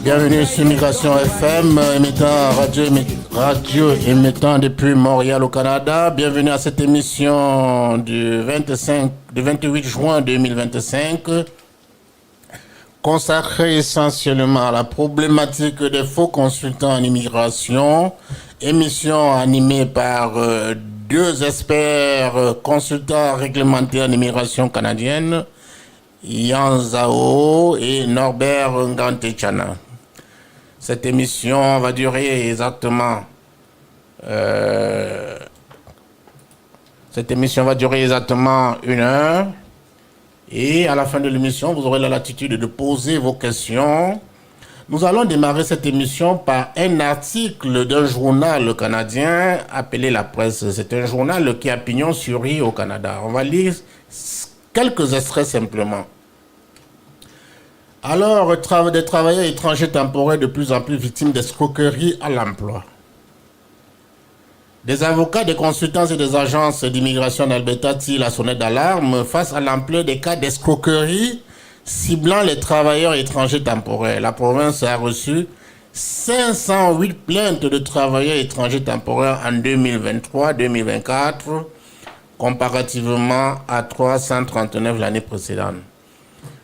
Bienvenue sur Migration FM, radio émettant depuis Montréal au Canada. Bienvenue à cette émission du 28 juin 2025, consacrée essentiellement à la problématique des faux consultants en immigration. Émission animée par deux experts consultants réglementaires en immigration canadienne, Yan Zhao et Norbert Ngantechana. Cette émission va durer exactement 1 heure. Et à la fin de l'émission, vous aurez la latitude de poser vos questions. Nous allons démarrer cette émission par un article d'un journal canadien appelé La Presse. C'est un journal qui a pignon sur rue au Canada. On va lire quelques extraits simplement. Alors, des travailleurs étrangers temporaires de plus en plus victimes d'escroqueries à l'emploi. Des avocats, des consultants et des agences d'immigration d'Alberta tirent la sonnette d'alarme face à l'ampleur des cas d'escroqueries ciblant les travailleurs étrangers temporaires. La province a reçu 508 plaintes de travailleurs étrangers temporaires en 2023-2024, comparativement à 339 l'année précédente.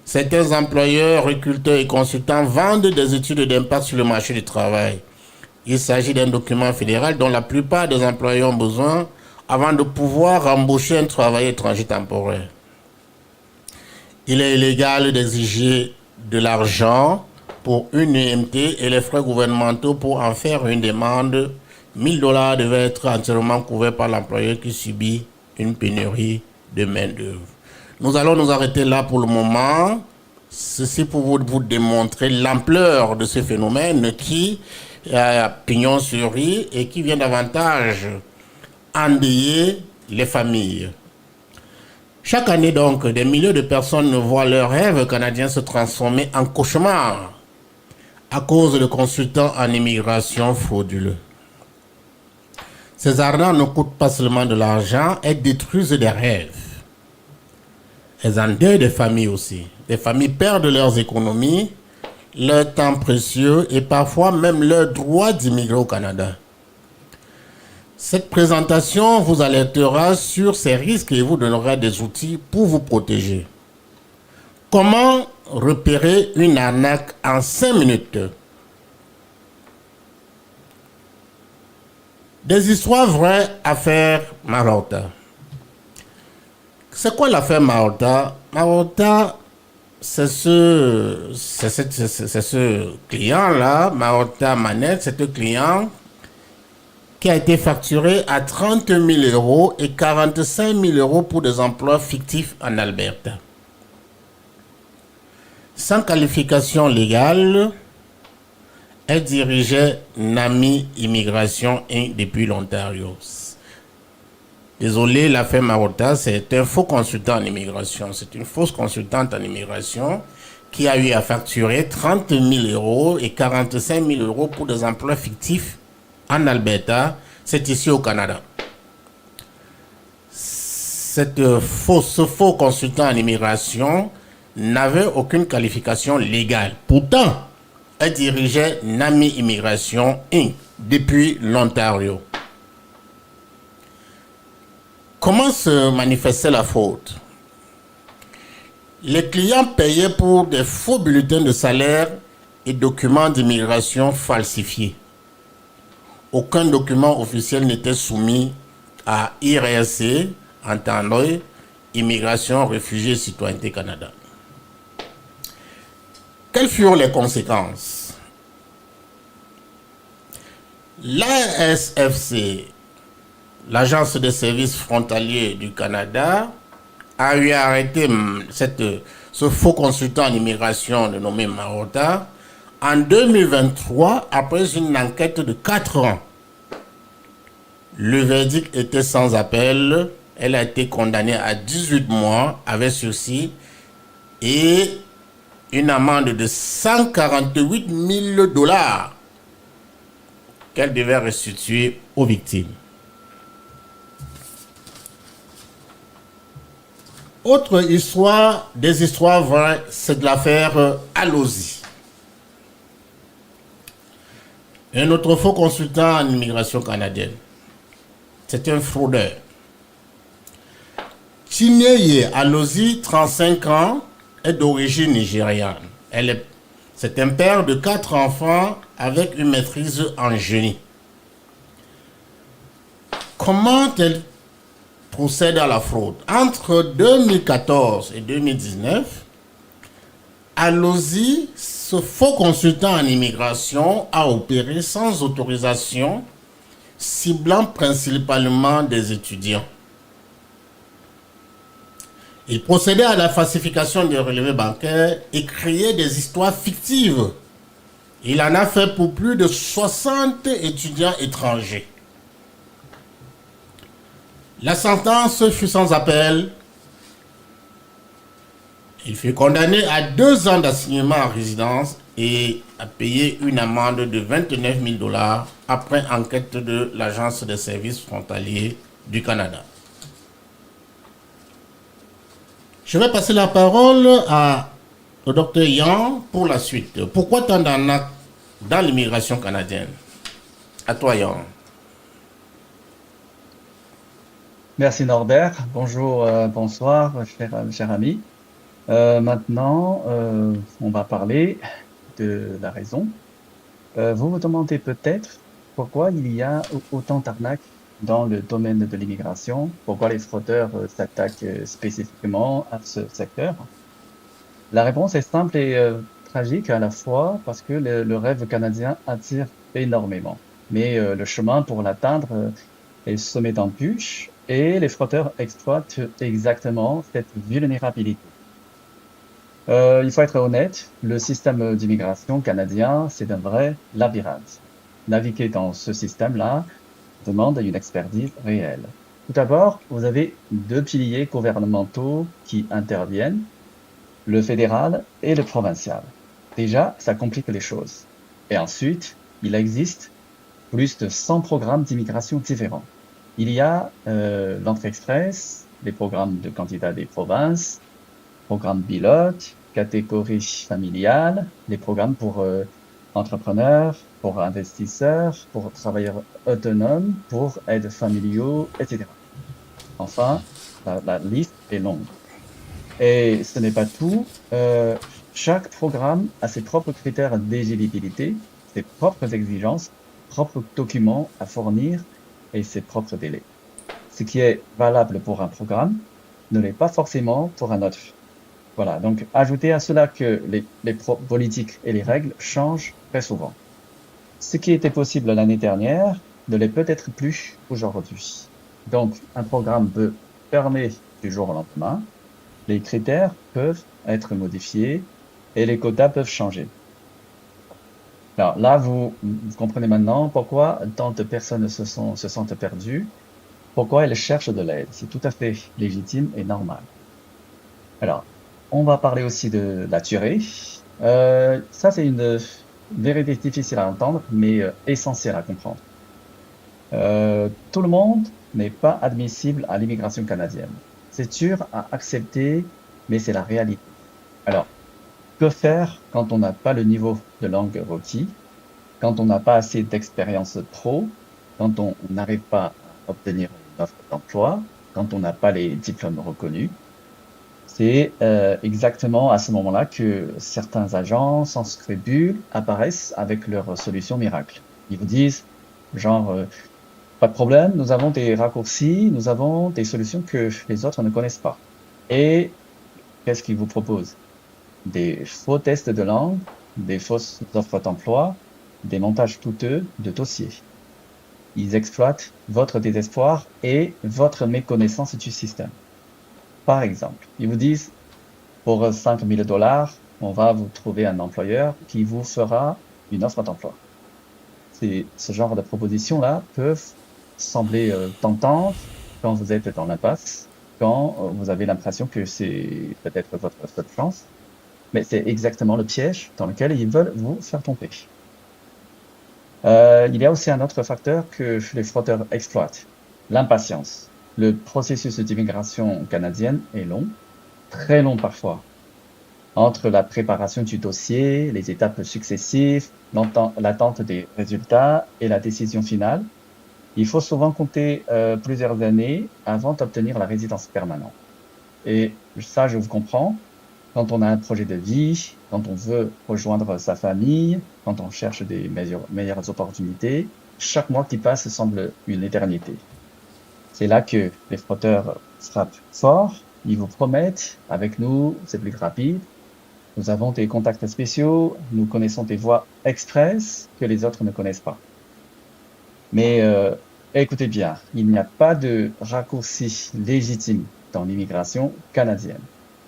Certains employeurs, recruteurs et consultants vendent des études d'impact sur le marché du travail. Il s'agit d'un document fédéral dont la plupart des employés ont besoin avant de pouvoir embaucher un travailleur étranger temporaire. Il est illégal d'exiger de l'argent pour une UMT et les frais gouvernementaux pour en faire une demande. 1 000 $ devaient être entièrement couverts par l'employeur qui subit une pénurie de main-d'œuvre. Nous allons nous arrêter là pour le moment. Ceci pour vous démontrer l'ampleur de ce phénomène qui a pignon sur rue et qui vient davantage endeuiller les familles. Chaque année donc, des milliers de personnes voient leurs rêves canadiens se transformer en cauchemar à cause de consultants en immigration frauduleux. Ces arnaques ne coûtent pas seulement de l'argent, elles détruisent des rêves. Elles endeuillent des familles aussi. Des familles perdent leurs économies, leur temps précieux et parfois même leur droit d'immigrer au Canada. Cette présentation vous alertera sur ces risques et vous donnera des outils pour vous protéger. Comment repérer une arnaque en 5 minutes? Des histoires vraies, affaires Marotta. C'est quoi l'affaire Marotta? Marotta, c'est ce client-là, Marotta Manette, c'est un client qui a été facturé à 30 000 € et 45 000 € pour des emplois fictifs en Alberta. Sans qualification légale, elle dirigeait NAMI Immigration Inc. depuis l'Ontario. Désolé, l'affaire Marotta, c'est un faux consultant en immigration. C'est une fausse consultante en immigration qui a eu à facturer 30 000 € et 45 000 € pour des emplois fictifs en Alberta. C'est ici au Canada. Ce faux consultant en immigration n'avait aucune qualification légale. Pourtant, elle dirigeait NAMI Immigration Inc. depuis l'Ontario. Comment se manifestait la faute? Les clients payaient pour des faux bulletins de salaire et documents d'immigration falsifiés. Aucun document officiel n'était soumis à IRC, entendant Immigration, Réfugiés et Citoyenneté Canada. Quelles furent les conséquences? L'ASFC, l'Agence des services frontaliers du Canada, a eu à arrêter ce faux consultant en immigration nommé Marotta en 2023 après une enquête de 4 ans. Le verdict était sans appel. Elle a été condamnée à 18 mois avec sursis et une amende de 148 000 $ qu'elle devait restituer aux victimes. Autre histoire, des histoires vraies, c'est de l'affaire Alozi. Un autre faux consultant en immigration canadienne, c'est un fraudeur. Chineye Alozi, 35 ans, est d'origine nigériane. C'est un père de 4 enfants avec une maîtrise en génie. Comment elle procède à la fraude? Entre 2014 et 2019, Alozi, ce faux consultant en immigration, a opéré sans autorisation, ciblant principalement des étudiants. Il procédait à la falsification des relevés bancaires et créait des histoires fictives. Il en a fait pour plus de 60 étudiants étrangers. La sentence fut sans appel. Il fut condamné à 2 ans d'assignement en résidence et à payer une amende de 29 000 $ après enquête de l'Agence des services frontaliers du Canada. Je vais passer la parole au docteur Yang pour la suite. Pourquoi tant d'en actes dans l'immigration canadienne? À toi, Yang. Merci Norbert. Bonjour, bonsoir, cher ami. Maintenant, on va parler de la raison. Vous vous demandez peut-être pourquoi il y a autant d'arnaques dans le domaine de l'immigration, pourquoi les fraudeurs s'attaquent spécifiquement à ce secteur. La réponse est simple et tragique à la fois parce que le rêve canadien attire énormément. Mais le chemin pour l'atteindre est semé d'embûches et les fraudeurs exploitent exactement cette vulnérabilité. Il faut être honnête, le système d'immigration canadien, c'est un vrai labyrinthe. Naviguer dans ce système-là demande une expertise réelle. Tout d'abord, vous avez 2 piliers gouvernementaux qui interviennent, le fédéral et le provincial. Déjà, ça complique les choses. Et ensuite, il existe plus de 100 programmes d'immigration différents. Il y a l'entrée express, les programmes de candidats des provinces, programmes pilotes, catégorie familiale, les programmes pour entrepreneurs, pour investisseurs, pour travailleurs autonomes, pour aides familiaux, etc. Enfin, la liste est longue. Et ce n'est pas tout. Chaque programme a ses propres critères d'éligibilité, ses propres exigences, propres documents à fournir et ses propres délais. Ce qui est valable pour un programme ne l'est pas forcément pour un autre. Voilà, donc ajoutez à cela que les politiques et les règles changent très souvent. Ce qui était possible l'année dernière ne l'est peut-être plus aujourd'hui. Donc, un programme peut fermer du jour au lendemain, les critères peuvent être modifiés et les quotas peuvent changer. Alors là, vous comprenez maintenant pourquoi tant de personnes se sentent perdues, pourquoi elles cherchent de l'aide. C'est tout à fait légitime et normal. Alors, on va parler aussi de la tuerie. Ça, c'est une vérité difficile à entendre, mais essentielle à comprendre. Tout le monde n'est pas admissible à l'immigration canadienne. C'est dur à accepter, mais c'est la réalité. Alors, que faire quand on n'a pas le niveau de langue requis, quand on n'a pas assez d'expérience pro, quand on n'arrive pas à obtenir une offre d'emploi, quand on n'a pas les diplômes reconnus? C'est exactement à ce moment-là que certains agents sans scrupules apparaissent avec leur solution miracle. Ils vous disent, genre, pas de problème, nous avons des raccourcis, nous avons des solutions que les autres ne connaissent pas. Et qu'est-ce qu'ils vous proposent? Des faux tests de langue, des fausses offres d'emploi, des montages coûteux de dossiers. Ils exploitent votre désespoir et votre méconnaissance du système. Par exemple, ils vous disent, pour 5 000 $, on va vous trouver un employeur qui vous fera une offre d'emploi. Ce genre de propositions-là peuvent sembler tentantes quand vous êtes dans l'impasse, quand vous avez l'impression que c'est peut-être votre seule chance, mais c'est exactement le piège dans lequel ils veulent vous faire tomber. Il y a aussi un autre facteur que les fraudeurs exploitent, l'impatience. Le processus d'immigration canadienne est long, très long parfois. entre la préparation du dossier, les étapes successives, l'attente des résultats et la décision finale. Il faut souvent compter plusieurs années avant d'obtenir la résidence permanente. Et ça, je vous comprends. Quand on a un projet de vie, quand on veut rejoindre sa famille, quand on cherche des meilleures opportunités, chaque mois qui passe semble une éternité. C'est là que les frotteurs frappent fort. Ils vous promettent, avec nous, c'est plus rapide. Nous avons des contacts spéciaux, nous connaissons des voies express que les autres ne connaissent pas. Mais écoutez bien, il n'y a pas de raccourci légitime dans l'immigration canadienne.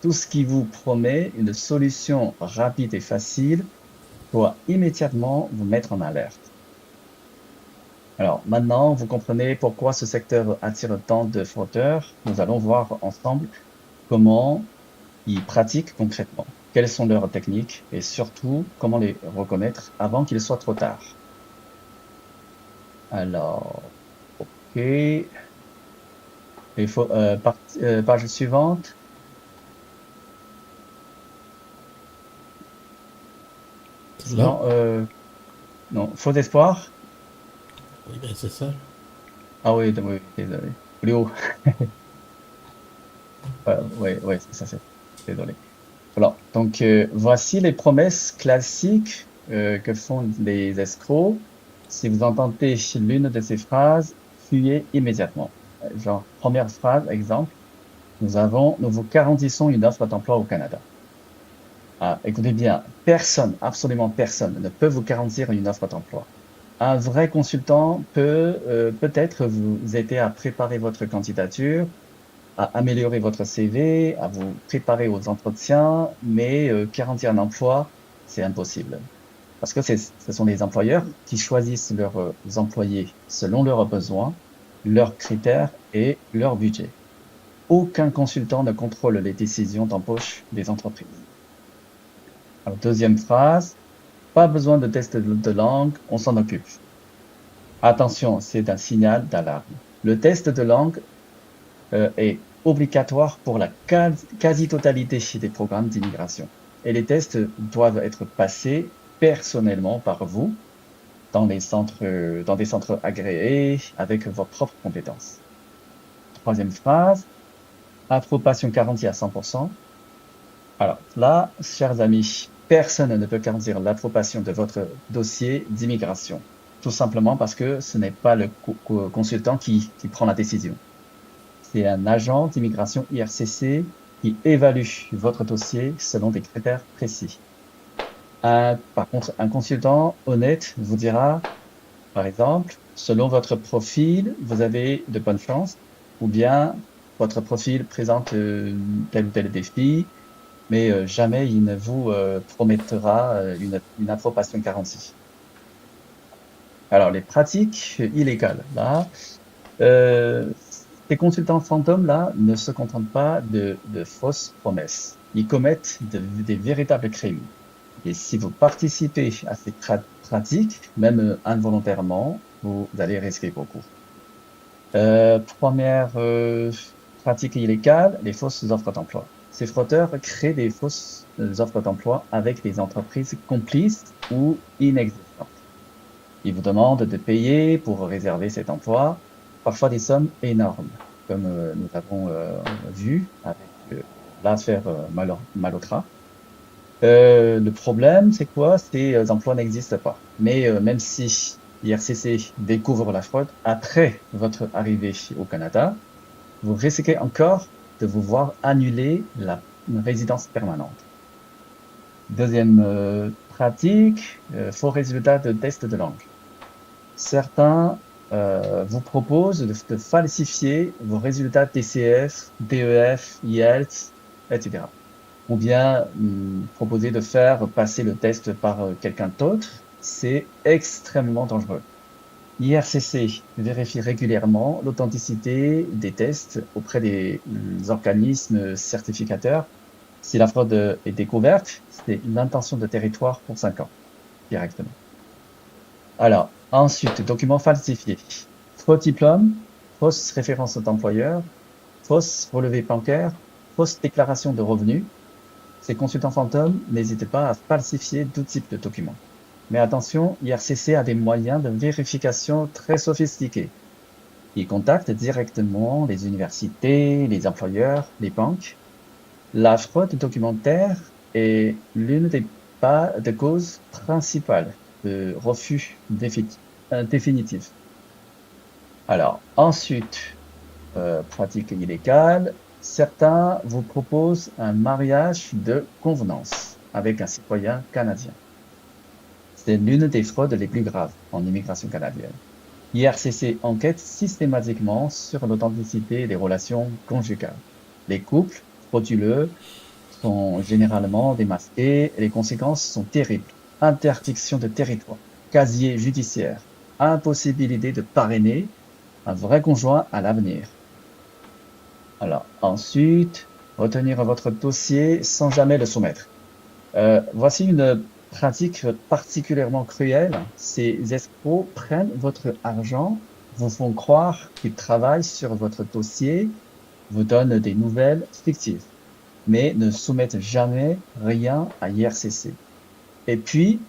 Tout ce qui vous promet une solution rapide et facile doit immédiatement vous mettre en alerte. Alors maintenant, vous comprenez pourquoi ce secteur attire tant de fraudeurs. Nous allons voir ensemble comment ils pratiquent concrètement, quelles sont leurs techniques et surtout comment les reconnaître avant qu'il soit trop tard. Alors, ok. Page suivante. C'est là? Non, faux espoir. Oui, ben, c'est ça. Ah oui, oui, désolé. Plus haut. Oui, oui, c'est ça, désolé. Voilà. Donc, voici les promesses classiques que font les escrocs. Si vous entendez l'une de ces phrases, fuyez immédiatement. Genre, première phrase, exemple, nous vous garantissons une offre d'emploi au Canada. Ah, écoutez bien, personne, absolument personne, ne peut vous garantir une offre d'emploi. Un vrai consultant peut peut-être vous aider à préparer votre candidature, à améliorer votre CV, à vous préparer aux entretiens, mais garantir un emploi, c'est impossible. Parce que ce sont les employeurs qui choisissent leurs employés selon leurs besoins, leurs critères et leur budget. Aucun consultant ne contrôle les décisions d'embauche des entreprises. Alors, deuxième phrase, pas besoin de test de langue, on s'en occupe. Attention, c'est un signal d'alarme. Le test de langue est obligatoire pour la quasi-totalité des programmes d'immigration. Et les tests doivent être passés personnellement par vous dans des centres agréés avec vos propres compétences. Troisième phrase, approbation garantie à 100%. Alors là, chers amis, personne ne peut garantir l'approbation de votre dossier d'immigration. Tout simplement parce que ce n'est pas le consultant qui prend la décision. C'est un agent d'immigration IRCC qui évalue votre dossier selon des critères précis. Par contre, un consultant honnête vous dira, par exemple, selon votre profil, vous avez de bonnes chances, ou bien votre profil présente tel ou tel défi, mais jamais il ne vous promettra une approbation garantie. Alors, les pratiques illégales, là, ces consultants fantômes, là, ne se contentent pas de fausses promesses. Ils commettent des véritables crimes. Et si vous participez à ces pratiques, même involontairement, vous allez risquer beaucoup. Première pratique illégale, les fausses offres d'emploi. Ces fraudeurs créent des fausses offres d'emploi avec des entreprises complices ou inexistantes. Ils vous demandent de payer pour réserver cet emploi, parfois des sommes énormes, comme nous avons vu avec l'affaire Malhotra. Le problème, c'est quoi? Ces emplois n'existent pas. Mais même si l'IRCC découvre la fraude après votre arrivée au Canada, vous risquez encore de vous voir annuler la résidence permanente. Deuxième pratique, faux résultats de test de langue. Certains vous proposent de falsifier vos résultats TCF, DEF, IELTS, etc. Ou bien proposer de faire passer le test par quelqu'un d'autre, c'est extrêmement dangereux. L'IRCC vérifie régulièrement l'authenticité des tests auprès des organismes certificateurs. Si la fraude est découverte, c'est l'intention de territoire pour 5 ans, directement. Alors, ensuite, documents falsifiés. Faux diplôme, fausse référence d'employeur, fausse relevé bancaire, fausse déclaration de revenus, ces consultants fantômes n'hésitent pas à falsifier tout type de documents. Mais attention, IRCC a des moyens de vérification très sophistiqués. Ils contactent directement les universités, les employeurs, les banques. La fraude documentaire est l'une des causes principales de refus définitif. Alors, ensuite, pratique illégale. Certains vous proposent un mariage de convenance avec un citoyen canadien. C'est l'une des fraudes les plus graves en immigration canadienne. IRCC enquête systématiquement sur l'authenticité des relations conjugales. Les couples frauduleux sont généralement démasqués et les conséquences sont terribles. Interdiction de territoire, casier judiciaire, impossibilité de parrainer un vrai conjoint à l'avenir. Alors, ensuite, retenir votre dossier sans jamais le soumettre. Voici une pratique particulièrement cruelle. Ces escrocs prennent votre argent, vous font croire qu'ils travaillent sur votre dossier, vous donnent des nouvelles fictives, mais ne soumettent jamais rien à IRCC. Et puis,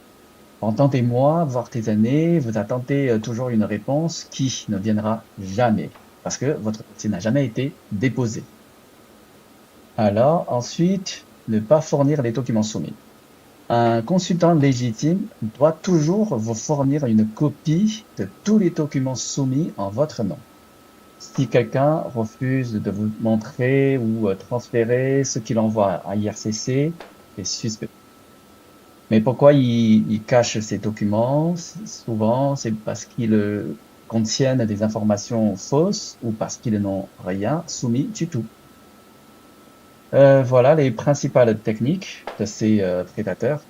pendant des mois, voire des années, vous attendez toujours une réponse qui ne viendra jamais, parce que votre dossier n'a jamais été déposé. Alors, ensuite, ne pas fournir les documents soumis. Un consultant légitime doit toujours vous fournir une copie de tous les documents soumis en votre nom. Si quelqu'un refuse de vous montrer ou transférer ce qu'il envoie à IRCC, c'est suspect. Mais pourquoi il cache ces documents? Souvent, c'est parce qu'ils contiennent des informations fausses ou parce qu'ils n'ont rien soumis du tout. Voilà les principales techniques de ces prédateurs.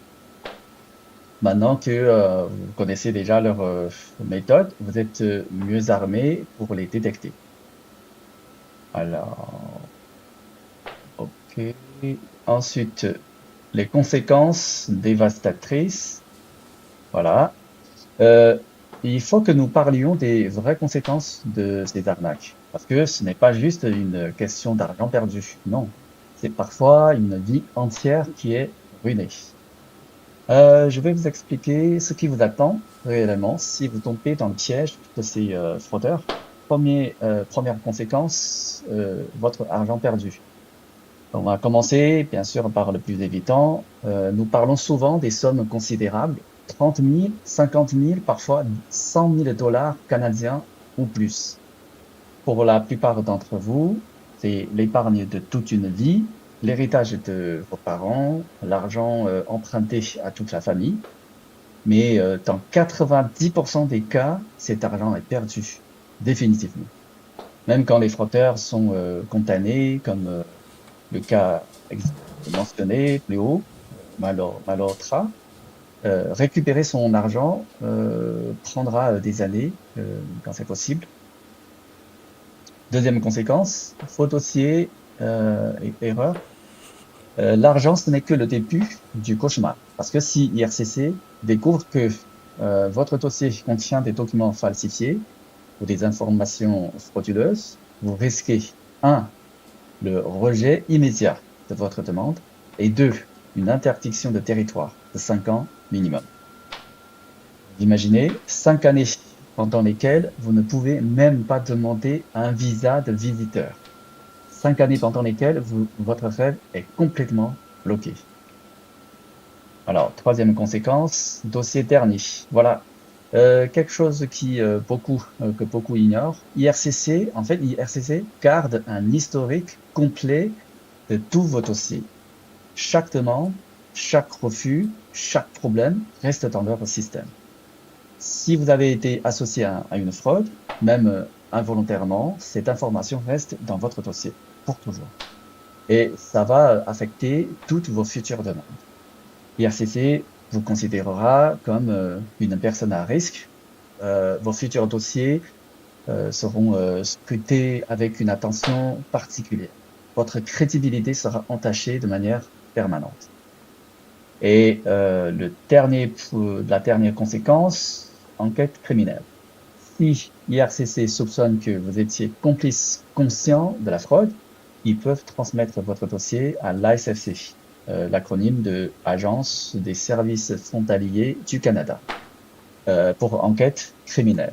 Maintenant que vous connaissez déjà leur méthode, vous êtes mieux armé pour les détecter. Alors, ok. Ensuite, les conséquences dévastatrices. Voilà. Il faut que nous parlions des vraies conséquences de ces arnaques. Parce que ce n'est pas juste une question d'argent perdu. Non. C'est parfois une vie entière qui est ruinée. Je vais vous expliquer ce qui vous attend réellement si vous tombez dans le piège de ces fraudeurs. Première conséquence, votre argent perdu. On va commencer, bien sûr, par le plus évident. Nous parlons souvent des sommes considérables, 30 000, 50 000, parfois 100 000 dollars canadiens ou plus. Pour la plupart d'entre vous, c'est l'épargne de toute une vie, l'héritage de vos parents, l'argent emprunté à toute la famille. Mais dans 90% des cas, cet argent est perdu, définitivement. Même quand les fraudeurs sont condamnés, comme le cas mentionné plus haut, Malhotra, récupérer son argent prendra des années, quand c'est possible. Deuxième conséquence, faux dossier et erreur. L'argent, ce n'est que le début du cauchemar. Parce que si IRCC découvre que votre dossier contient des documents falsifiés ou des informations frauduleuses, vous risquez 1. Le rejet immédiat de votre demande et 2. Une interdiction de territoire de 5 ans minimum. Imaginez 5 années pendant lesquelles vous ne pouvez même pas demander un visa de visiteur. 5 années pendant lesquelles votre rêve est complètement bloqué. Alors, troisième conséquence, dossier terni. Voilà, quelque chose que beaucoup ignorent. IRCC garde un historique complet de tous vos dossiers. Chaque demande, chaque refus, chaque problème reste dans leur système. Si vous avez été associé à une fraude, même involontairement, cette information reste dans votre dossier pour toujours. Et ça va affecter toutes vos futures demandes. IRCC vous considérera comme une personne à risque. Vos futurs dossiers seront scrutés avec une attention particulière. Votre crédibilité sera entachée de manière permanente. Et la dernière conséquence, enquête criminelle. Si IRCC soupçonne que vous étiez complice conscient de la fraude, ils peuvent transmettre votre dossier à l'ICFC, l'acronyme de Agence des services frontaliers du Canada, pour enquête criminelle.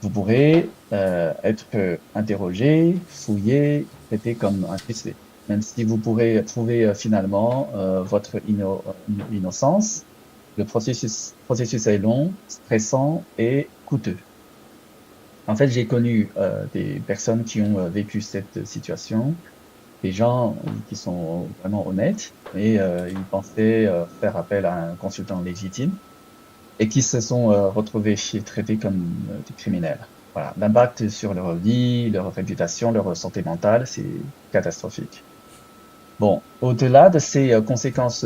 Vous pourrez être interrogé, fouillé, traité comme un suspect, même si vous pourrez prouver finalement votre innocence. Le processus est long, stressant et coûteux. En fait, j'ai connu des personnes qui ont vécu cette situation, des gens qui sont vraiment honnêtes, et ils pensaient faire appel à un consultant légitime et qui se sont retrouvés traités comme des criminels. Voilà, l'impact sur leur vie, leur réputation, leur santé mentale, c'est catastrophique. Bon, au-delà de ces conséquences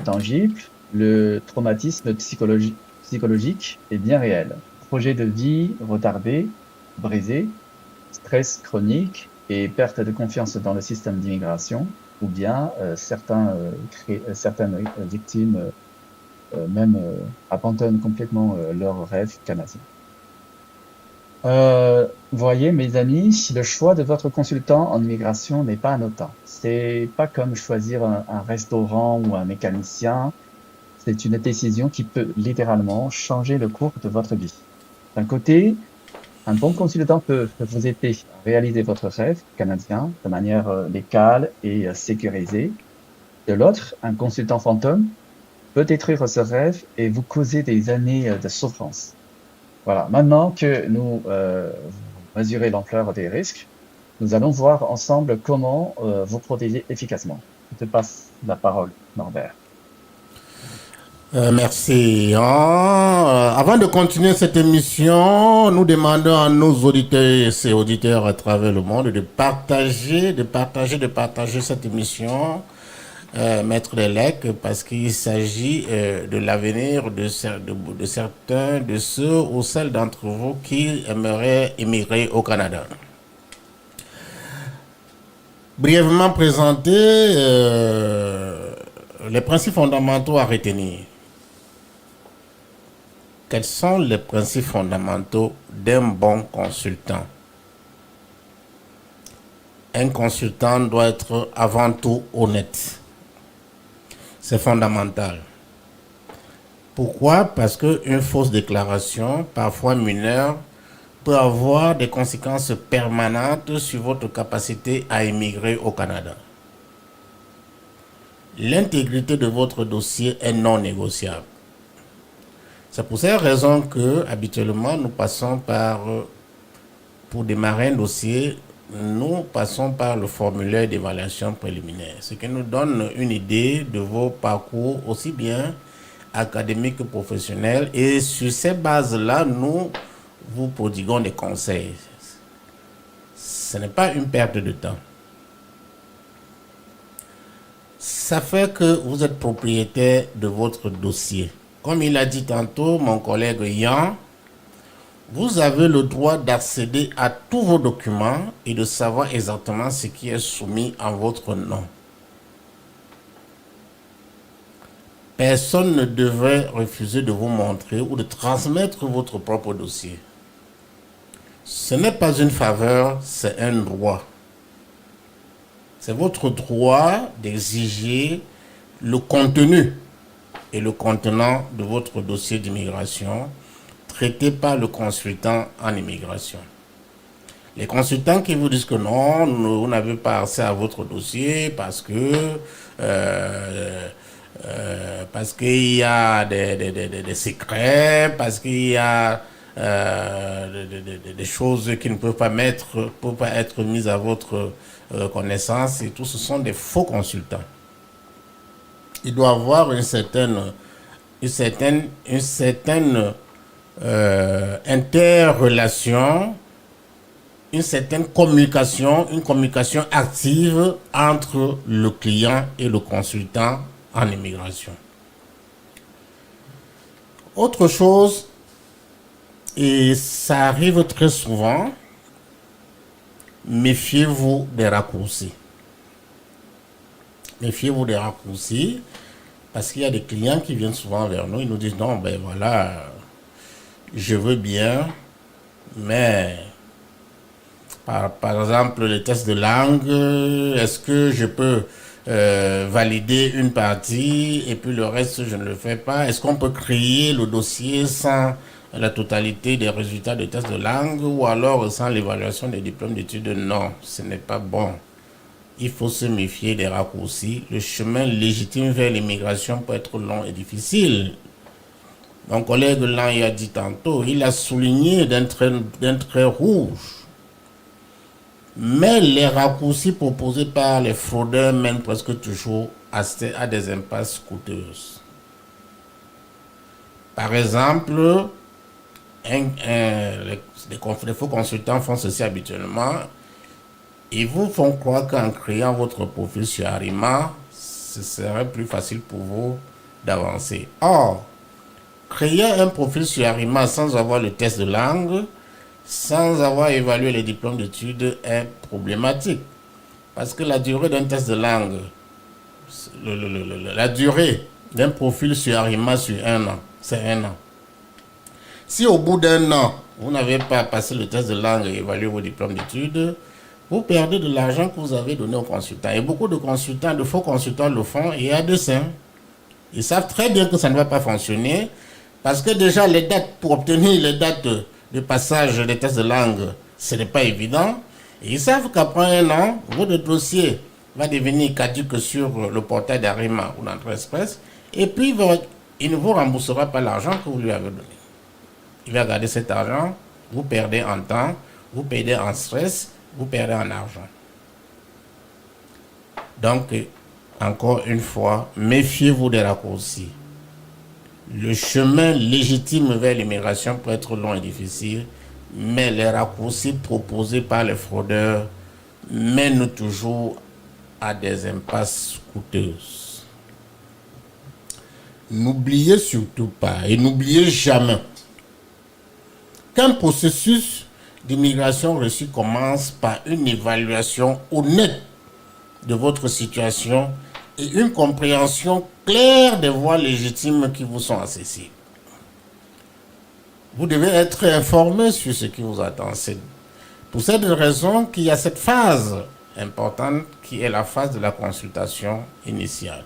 tangibles, le traumatisme psychologique est bien réel. Projet de vie retardé, brisé, stress chronique et perte de confiance dans le système d'immigration, ou bien certaines victimes même abandonnent complètement leurs rêves canadiens. Voyez, mes amis, le choix de votre consultant en immigration n'est pas anodin. C'est pas comme choisir un restaurant ou un mécanicien. C'est une décision qui peut littéralement changer le cours de votre vie. D'un côté, un bon consultant peut vous aider à réaliser votre rêve canadien de manière légale et sécurisée. De l'autre, un consultant fantôme peut détruire ce rêve et vous causer des années de souffrance. Voilà, maintenant que nous mesurons l'ampleur des risques, nous allons voir ensemble comment vous protéger efficacement. Je te passe la parole, Norbert. Merci. Avant de continuer cette émission, nous demandons à nos auditeurs et auditeurs à travers le monde de partager cette émission, mettre les likes, parce qu'il s'agit de l'avenir de certains de ceux ou celles d'entre vous qui aimeraient émigrer au Canada. Brièvement présenté, les principes fondamentaux à retenir. Quels sont les principes fondamentaux d'un bon consultant? Un consultant doit être avant tout honnête. C'est fondamental. Pourquoi? Parce qu'une fausse déclaration, parfois mineure, peut avoir des conséquences permanentes sur votre capacité à émigrer au Canada. L'intégrité de votre dossier est non négociable. C'est pour cette raison que, habituellement, pour démarrer un dossier, nous passons par le formulaire d'évaluation préliminaire, ce qui nous donne une idée de vos parcours aussi bien académiques que professionnels, et sur ces bases-là, nous vous prodiguons des conseils. Ce n'est pas une perte de temps. Ça fait que vous êtes propriétaire de votre dossier. Comme il a dit tantôt mon collègue Yann, vous avez le droit d'accéder à tous vos documents et de savoir exactement ce qui est soumis en votre nom. Personne ne devrait refuser de vous montrer ou de transmettre votre propre dossier. Ce n'est pas une faveur, c'est un droit. C'est votre droit d'exiger le contenu et le contenant de votre dossier d'immigration traité par le consultant en immigration. Les consultants qui vous disent que non, vous n'avez pas accès à votre dossier parce qu'il y a des secrets, parce qu'il y a des choses qui ne peuvent pas être mises à votre connaissance, et tout, ce sont des faux consultants. Il doit avoir une certaine interrelation, une certaine communication, une communication active entre le client et le consultant en immigration. Autre chose, et ça arrive très souvent, méfiez-vous des raccourcis. Méfiez-vous des raccourcis, parce qu'il y a des clients qui viennent souvent vers nous, ils nous disent non, ben voilà, je veux bien, mais par exemple, les tests de langue, est-ce que je peux valider une partie et puis le reste, je ne le fais pas? Est-ce qu'on peut créer le dossier sans la totalité des résultats de tests de langue ou alors sans l'évaluation des diplômes d'études? Non, ce n'est pas bon. Il faut se méfier des raccourcis. Le chemin légitime vers l'immigration peut être long et difficile. Mon collègue là, il a dit tantôt, il a souligné d'un trait rouge. Mais les raccourcis proposés par les fraudeurs mènent presque toujours à des impasses coûteuses. Par exemple, les faux consultants font ceci habituellement. Ils vous font croire qu'en créant votre profil sur Arima, ce serait plus facile pour vous d'avancer. Or, créer un profil sur Arima sans avoir le test de langue, sans avoir évalué les diplômes d'études est problématique. Parce que la durée d'un test de langue, la durée d'un profil sur Arima sur 1 an, c'est 1 an. Si au bout d'1 an, vous n'avez pas passé le test de langue et évalué vos diplômes d'études, vous perdez de l'argent que vous avez donné aux consultants. Et beaucoup de consultants, de faux consultants le font et à dessein. Ils savent très bien que ça ne va pas fonctionner parce que déjà les dates, pour obtenir les dates de passage des tests de langue, ce n'est pas évident. Et ils savent qu'après 1 an, votre dossier va devenir caduque sur le portail d'Arima ou d'Entrée Express et puis il ne vous remboursera pas l'argent que vous lui avez donné. Il va garder cet argent, vous perdez en temps, vous perdez en stress, vous perdez en argent. Donc, encore une fois, méfiez-vous des raccourcis. Le chemin légitime vers l'immigration peut être long et difficile, mais les raccourcis proposés par les fraudeurs mènent toujours à des impasses coûteuses. N'oubliez surtout pas et n'oubliez jamais qu'un processus d'immigration reçue commence par une évaluation honnête de votre situation et une compréhension claire des voies légitimes qui vous sont accessibles. Vous devez être informé sur ce qui vous attend. C'est pour cette raison qu'il y a cette phase importante qui est la phase de la consultation initiale.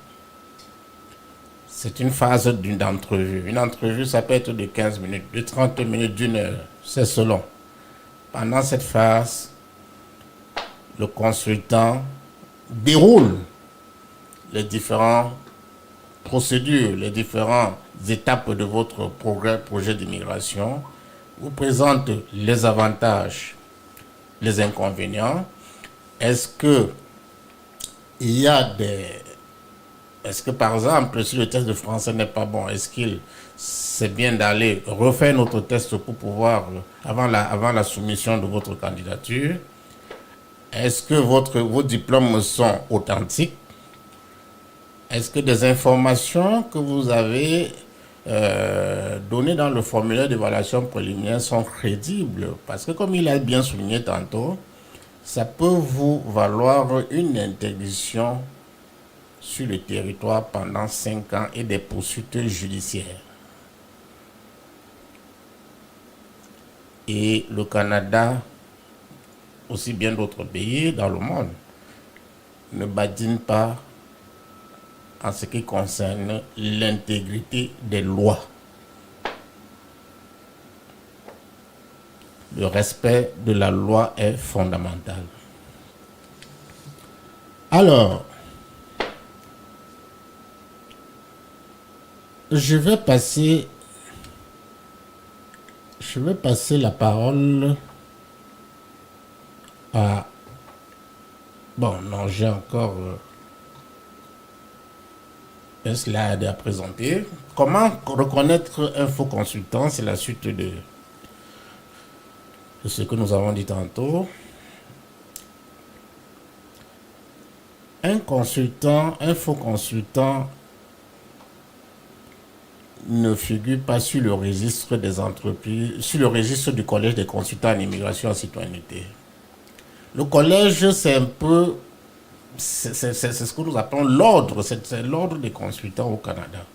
C'est une phase d'entrevue. Une entrevue, ça peut être de 15 minutes, de 30 minutes, d'1 heure. C'est selon. Pendant cette phase, le consultant déroule les différentes procédures, les différentes étapes de votre projet d'immigration, vous présente les avantages, les inconvénients. Est-ce que par exemple, si le test de français n'est pas bon, est-ce qu'il c'est bien d'aller refaire notre test pour pouvoir, avant la soumission de votre candidature? Est-ce que vos diplômes sont authentiques? Est-ce que des informations que vous avez données dans le formulaire d'évaluation préliminaire sont crédibles? Parce que comme il a bien souligné tantôt, ça peut vous valoir une interdiction sur le territoire pendant 5 ans et des poursuites judiciaires. Et le Canada, aussi bien d'autres pays dans le monde, ne badinent pas en ce qui concerne l'intégrité des lois. Le respect de la loi est fondamental. Alors, je vais passer la parole à... Bon, non, j'ai encore un slide à présenter. Comment reconnaître un faux consultant? C'est la suite de ce que nous avons dit tantôt. Un faux consultant ne figure pas sur le registre des entreprises, sur le registre du collège des consultants en immigration et en citoyenneté. Le collège, c'est un peu, c'est ce que nous appelons l'ordre, c'est l'ordre des consultants au Canada.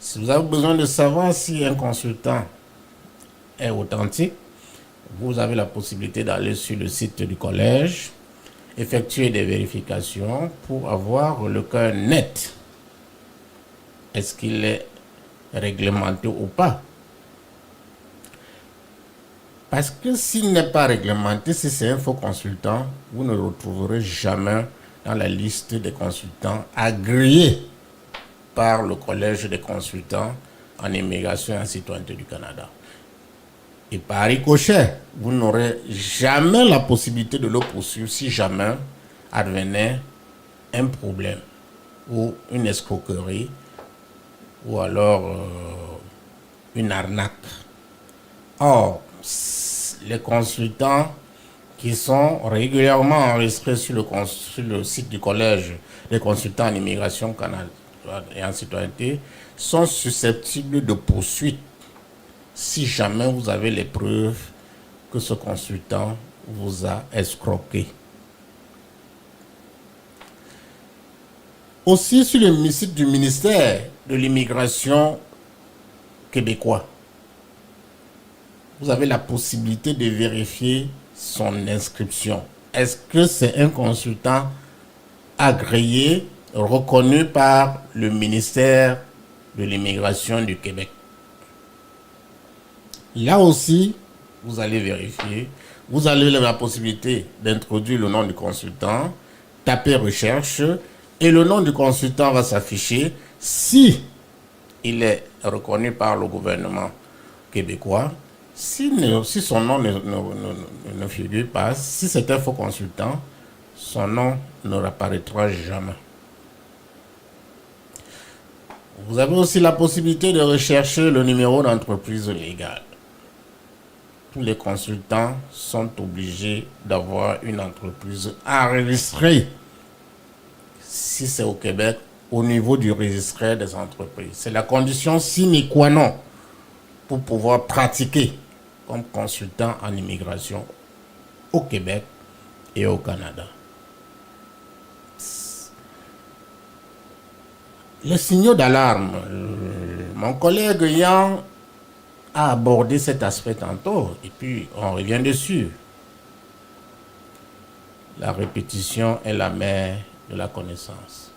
Si vous avez besoin de savoir si un consultant est authentique, vous avez la possibilité d'aller sur le site du collège effectuer des vérifications pour avoir le cas net. Est-ce qu'il est réglementé ou pas? Parce que s'il n'est pas réglementé, si c'est un faux consultant, vous ne le retrouverez jamais dans la liste des consultants agréés par le Collège des consultants en immigration et en citoyenneté du Canada. Et par ricochet, vous n'aurez jamais la possibilité de le poursuivre si jamais advenait un problème ou une escroquerie ou alors une arnaque. Or, les consultants qui sont régulièrement enregistrés sur le site du Collège des consultants en immigration Canada et en citoyenneté sont susceptibles de poursuites si jamais vous avez les preuves que ce consultant vous a escroqué. Aussi sur le site du ministère de l'immigration québécois, vous avez la possibilité de vérifier son inscription. Est-ce que c'est un consultant agréé, reconnu par le ministère de l'immigration du Québec? Là aussi, vous allez vérifier. Vous avez la possibilité d'introduire le nom du consultant, taper recherche, et le nom du consultant va s'afficher si il est reconnu par le gouvernement québécois. Si son nom ne figure pas, si c'est un faux consultant, son nom ne réapparaîtra jamais. Vous avez aussi la possibilité de rechercher le numéro d'entreprise légale. Tous les consultants sont obligés d'avoir une entreprise enregistrée, si c'est au Québec, au niveau du registre des entreprises. C'est la condition sine qua non pour pouvoir pratiquer comme consultant en immigration au Québec et au Canada. Les signaux d'alarme. Mon collègue Yann a abordé cet aspect tantôt et puis on revient dessus. La répétition est la mère de la connaissance.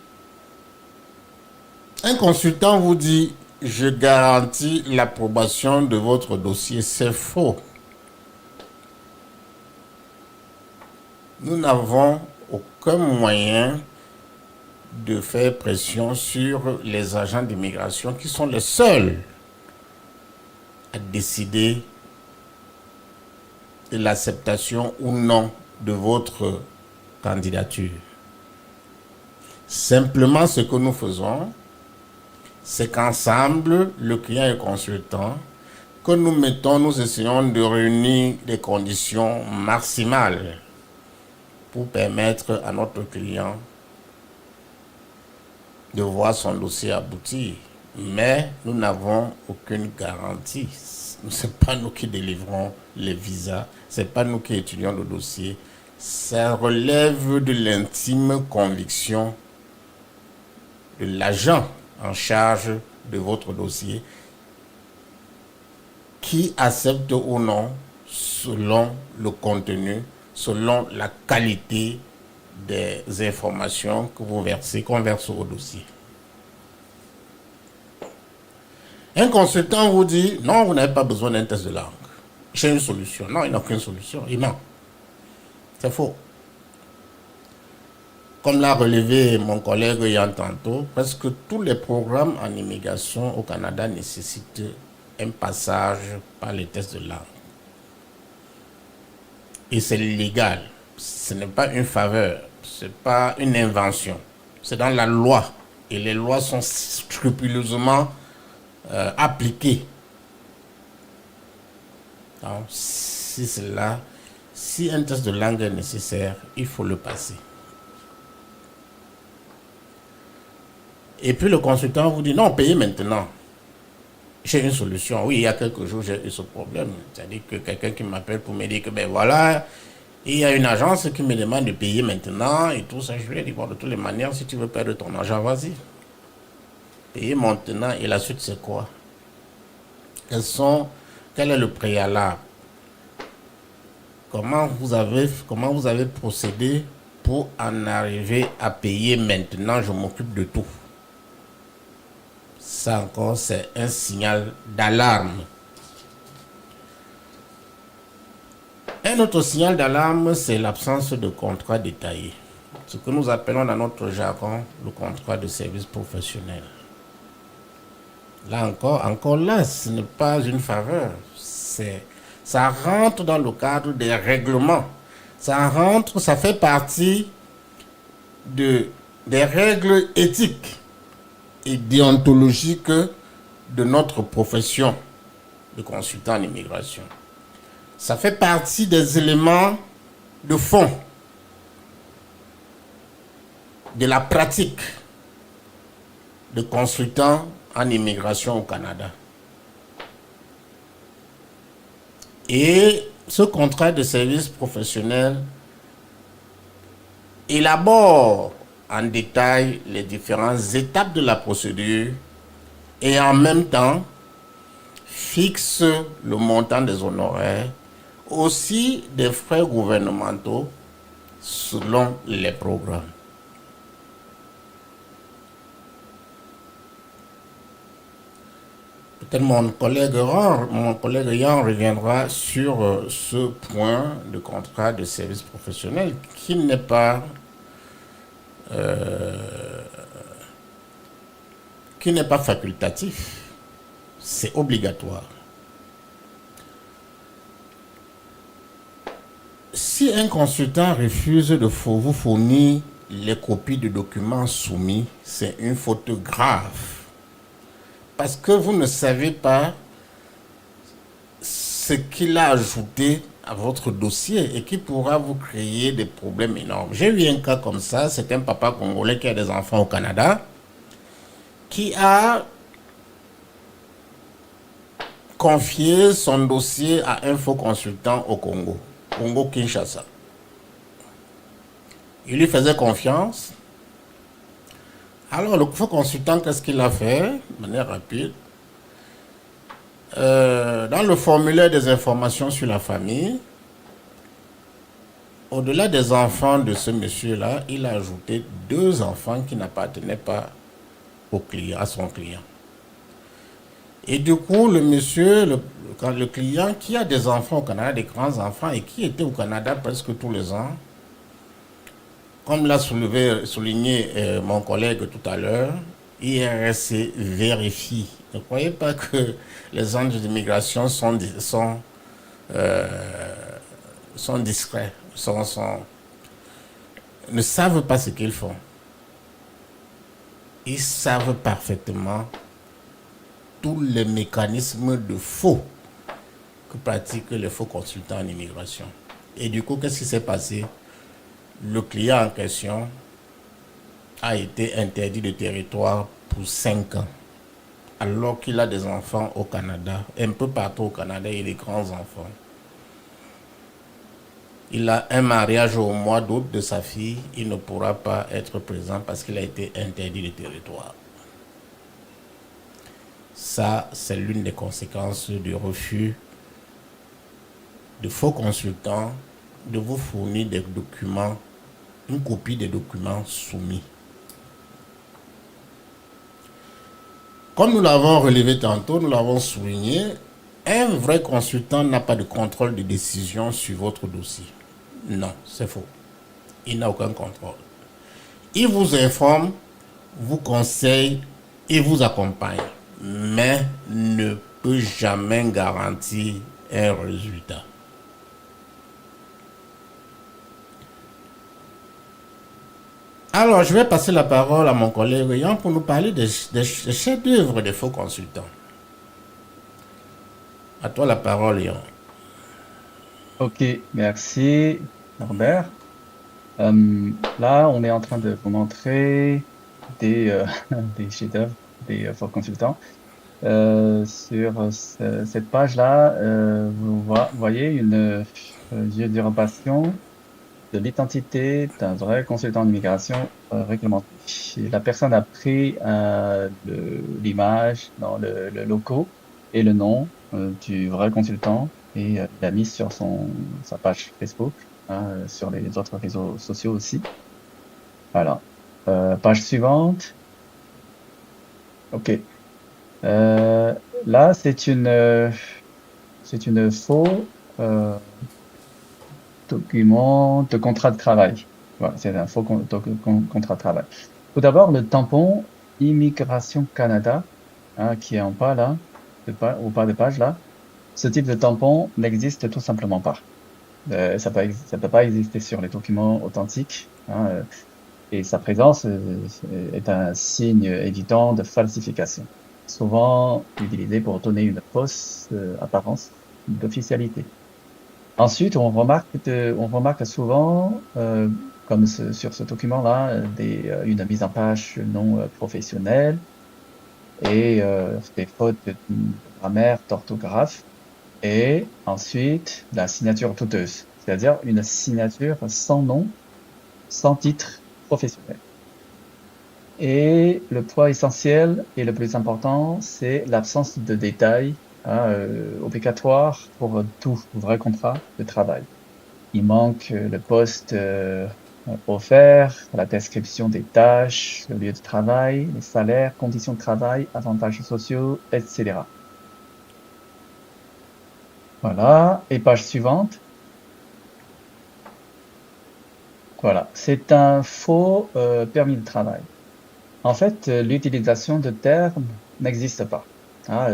Un consultant vous dit « Je garantis l'approbation de votre dossier ». C'est faux. Nous n'avons aucun moyen de faire pression sur les agents d'immigration qui sont les seuls à décider de l'acceptation ou non de votre candidature. Simplement, ce que nous faisons, c'est qu'ensemble, le client et le consultant, que nous essayons de réunir des conditions maximales pour permettre à notre client de voir son dossier aboutir. Mais nous n'avons aucune garantie. Ce n'est pas nous qui délivrons les visas, ce n'est pas nous qui étudions le dossier. Ça relève de l'intime conviction de l'agent en charge de votre dossier qui accepte ou non selon le contenu, selon la qualité des informations que vous versez, qu'on verse au dossier. Un consultant vous dit, non, vous n'avez pas besoin d'un test de langue. J'ai une solution. Non, il n'a aucune solution. Il ment. C'est faux. Comme l'a relevé mon collègue Yann tantôt, presque tous les programmes en immigration au Canada nécessitent un passage par les tests de langue. Et c'est légal. Ce n'est pas une faveur. Ce n'est pas une invention. C'est dans la loi. Et les lois sont scrupuleusement appliquées. Donc, si un test de langue est nécessaire, il faut le passer. Et puis le consultant vous dit, non, payez maintenant. J'ai une solution. Oui, il y a quelques jours, j'ai eu ce problème. C'est-à-dire que quelqu'un qui m'appelle pour me dire que, ben voilà, il y a une agence qui me demande de payer maintenant et tout ça. Je lui ai dit, bon, de toutes les manières, si tu veux perdre ton argent, vas-y. Payer maintenant et la suite, c'est quoi? Quel est le préalable? Comment vous avez procédé pour en arriver à payer maintenant, je m'occupe de tout. Ça encore, c'est un signal d'alarme. Un autre signal d'alarme, c'est l'absence de contrat détaillé. Ce que nous appelons dans notre jargon le contrat de service professionnel. Là encore là, ce n'est pas une faveur. Ça rentre dans le cadre des règlements. Ça fait partie des règles éthiques et déontologiques de notre profession de consultant en immigration. Ça fait partie des éléments de fond de la pratique de consultant en immigration au Canada. Et ce contrat de service professionnel élabore en détail les différentes étapes de la procédure et en même temps fixe le montant des honoraires, aussi des frais gouvernementaux selon les programmes. Peut-être mon collègue Yan reviendra sur ce point de contrat de service professionnel qui n'est pas facultatif, c'est obligatoire. Si un consultant refuse de vous fournir les copies de documents soumis, c'est une faute grave. Parce que vous ne savez pas ce qu'il a ajouté à votre dossier et qui pourra vous créer des problèmes énormes. J'ai eu un cas comme ça, c'est un papa congolais qui a des enfants au Canada, qui a confié son dossier à un faux consultant au Congo-Kinshasa. Il lui faisait confiance. Alors, le faux consultant, qu'est-ce qu'il a fait? De manière rapide. Dans le formulaire des informations sur la famille, au-delà des enfants de ce monsieur-là, il a ajouté 2 enfants qui n'appartenaient pas à son client. Et du coup, le monsieur, le client qui a des enfants au Canada, des grands enfants, et qui était au Canada presque tous les ans, comme l'a souligné mon collègue tout à l'heure, IRC vérifie. Ne croyez pas que les agents d'immigration sont discrets, ne savent pas ce qu'ils font. Ils savent parfaitement tous les mécanismes de faux que pratiquent les faux consultants en immigration. Et du coup, qu'est-ce qui s'est passé? Le client en question a été interdit de territoire pour 5 ans, alors qu'il a des enfants au Canada, un peu partout au Canada, et des grands-enfants. Il a un mariage au mois d'août de sa fille, il ne pourra pas être présent parce qu'il a été interdit de territoire. Ça, c'est l'une des conséquences du refus de faux consultants de vous fournir des documents, une copie des documents soumis. Comme nous l'avons relevé tantôt, nous l'avons souligné, un vrai consultant n'a pas de contrôle de décision sur votre dossier. Non, c'est faux. Il n'a aucun contrôle. Il vous informe, vous conseille et vous accompagne, mais ne peut jamais garantir un résultat. Alors, je vais passer la parole à mon collègue Yann pour nous parler des chefs-d'œuvre des faux consultants. À toi la parole, Yann. Ok, merci Norbert. Là, on est en train de vous montrer des chefs-d'œuvre des faux consultants. Sur cette page-là, vous voyez une usurpation de l'identité d'un vrai consultant d'immigration réglementé. La personne a pris l'image, le logo et le nom du vrai consultant et l'a mis sur sa page Facebook hein, sur les autres réseaux sociaux aussi. Voilà. Page suivante. OK. Là, c'est une faux document de contrat de travail. Voilà, c'est un faux contrat de travail. Tout d'abord, le tampon Immigration Canada, hein, qui est en bas là, au bas de page là. Ce type de tampon n'existe tout simplement pas. Ça peut pas exister sur les documents authentiques, hein, et sa présence est un signe évident de falsification, souvent utilisé pour donner une fausse apparence d'officialité. Ensuite, on remarque souvent, comme sur ce document-là, une mise en page non professionnelle et des fautes de grammaire, d'orthographe, et ensuite la signature douteuse, c'est-à-dire une signature sans nom, sans titre professionnel. Et le point essentiel et le plus important, c'est l'absence de détails, hein, obligatoire pour tout vrai contrat de travail. Il manque le poste offert, la description des tâches, le lieu de travail, les salaires, conditions de travail, avantages sociaux, etc. Voilà. Et page suivante. Voilà. C'est un faux permis de travail. En fait, l'utilisation de termes n'existe pas. Hein,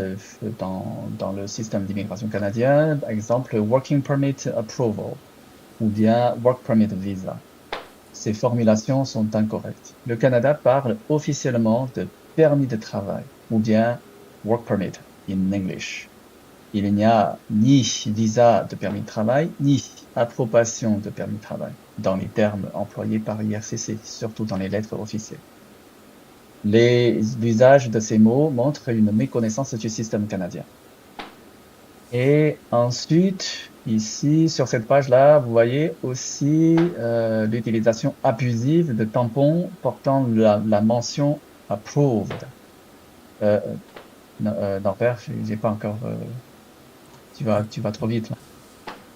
dans le système d'immigration canadien, par exemple, Working Permit Approval ou bien Work Permit Visa. Ces formulations sont incorrectes. Le Canada parle officiellement de permis de travail ou bien Work Permit in English. Il n'y a ni visa de permis de travail, ni approbation de permis de travail dans les termes employés par IRCC, surtout dans les lettres officielles. L'usage de ces mots montre une méconnaissance du système canadien. Et ensuite, ici, sur cette page-là, vous voyez aussi l'utilisation abusive de tampons portant la mention approved. Norbert, j'ai pas encore. Tu vas trop vite là.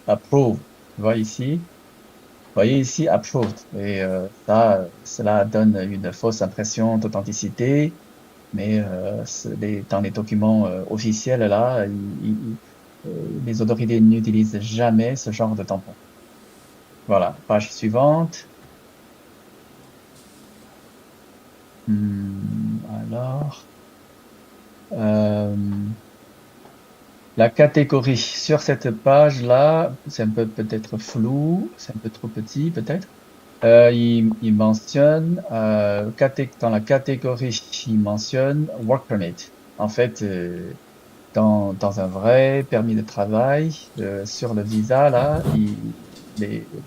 Approved. Tu vois ici. Vous voyez ici approved. Et cela donne une fausse impression d'authenticité. Mais dans les documents officiels là, les autorités n'utilisent jamais ce genre de tampon. Voilà, page suivante. Alors, la catégorie sur cette page-là, c'est un peu peut-être flou, c'est un peu trop petit peut-être. Il mentionne, dans la catégorie, il mentionne Work Permit. En fait, dans un vrai permis de travail, sur le visa, là,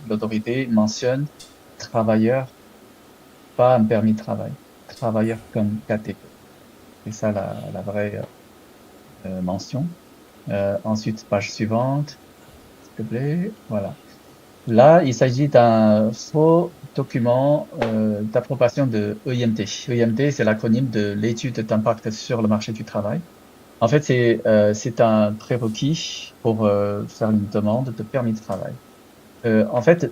l'autorité mentionne travailleur, pas un permis de travail. Travailleur comme catégorie. C'est ça la vraie mention. Ensuite, page suivante, s'il te plaît. Voilà. Là, il s'agit d'un faux document d'approbation de EIMT. EIMT, c'est l'acronyme de l'étude d'impact sur le marché du travail. En fait, c'est un prérequis pour faire une demande de permis de travail. En fait,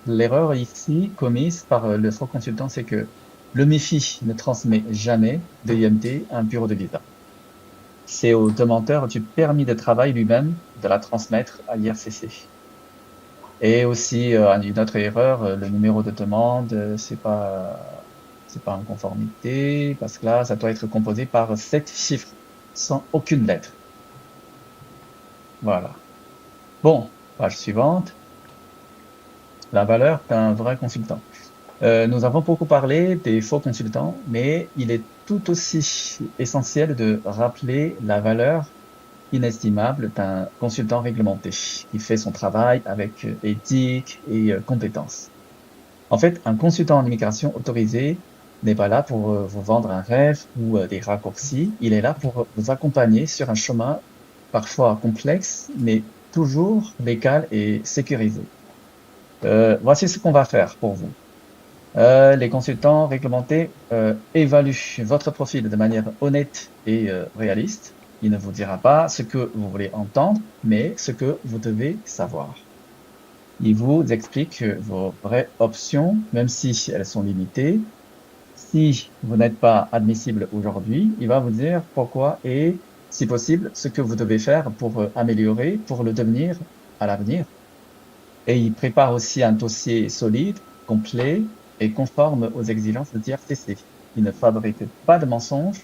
l'erreur ici commise par le faux consultant, c'est que le MEFI ne transmet jamais d'EIMT à un bureau de visa. C'est au demandeur du permis de travail lui-même de la transmettre à l'IRCC. Et aussi, une autre erreur, le numéro de demande, c'est pas en conformité, parce que là, ça doit être composé par 7 chiffres, sans aucune lettre. Voilà. Bon, page suivante. La valeur d'un vrai consultant. Nous avons beaucoup parlé des faux consultants, mais il est tout aussi essentiel de rappeler la valeur inestimable d'un consultant réglementé qui fait son travail avec éthique et compétence. En fait, un consultant en immigration autorisé n'est pas là pour vous vendre un rêve ou des raccourcis. Il est là pour vous accompagner sur un chemin parfois complexe, mais toujours légal et sécurisé. Voici ce qu'on va faire pour vous. Les consultants réglementés évaluent votre profil de manière honnête et réaliste. Il ne vous dira pas ce que vous voulez entendre, mais ce que vous devez savoir. Il vous explique vos vraies options, même si elles sont limitées. Si vous n'êtes pas admissible aujourd'hui, il va vous dire pourquoi et, si possible, ce que vous devez faire pour améliorer, pour le devenir à l'avenir. Et il prépare aussi un dossier solide, complet et conforme aux exigences de TRCC. Il ne fabrique pas de mensonges,